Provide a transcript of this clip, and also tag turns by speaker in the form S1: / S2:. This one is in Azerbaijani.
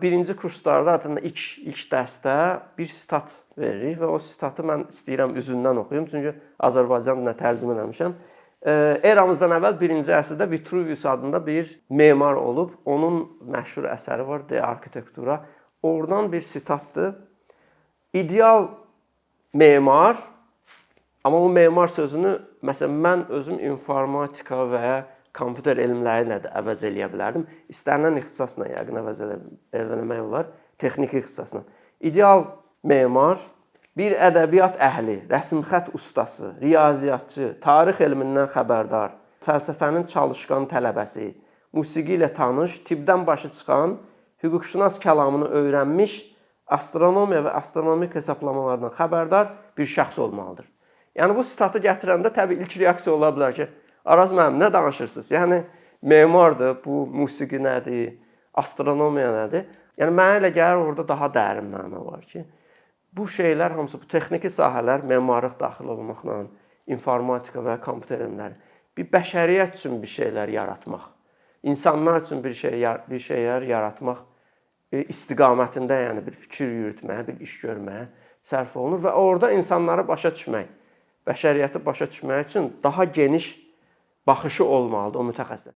S1: Birinci kurslarda adında ilk dərsdə bir sitat veririk və o sitatı mən istəyirəm üzündən oxuyum. Çünki Azərbaycan dilinə tərcümə eləmişəm. Eramızdan əvvəl 1-ci əsrdə Vitruvius adında bir memar olub. Onun məşhur əsəri var, De Arkitektura. Oradan bir sitatdır. İdeal memar, amma o memar sözünü məsələn mən özüm informatika və kompüter elmləri ilə də əvəz eləyə bilərdim. İstənilən ixtisasla yəqin əvəz eləmək olar, texniki ixtisasla. İdeal memar, bir ədəbiyyat əhli, rəsmxət ustası, riyaziyyatçı, tarix elmindən xəbərdar, fəlsəfənin çalışqan tələbəsi, musiqi ilə tanış, tibbdən başı çıxan, hüquqşünas kəlamını öyrənmiş, astronomiya və astronomik hesablamalardan xəbərdar bir şəxs olmalıdır. Yəni bu sitatı gətirəndə təbii ilk reaksiya ola bilər ki, Araz müəllim, nə danışırsınız? Yəni, memardır, bu musiqi nədir, astronomiya nədir? Yəni, mənə elə gəlir, orada daha dərin məna var ki, bu şeylər hamısı, bu texniki sahələr, memarlıq daxil olmaqla, informatika və kompüter elmləri, bir bəşəriyyət üçün bir şeylər yaratmaq, insanlar üçün bir şeylər yaratmaq istiqamətində, yəni bir fikir yürütməyə, bir iş görməyə sərf olunur və orada insanları başa düşmək, bəşəriyyəti başa düşmək üçün daha geniş baxışı olmalıdır o mütəxəssis.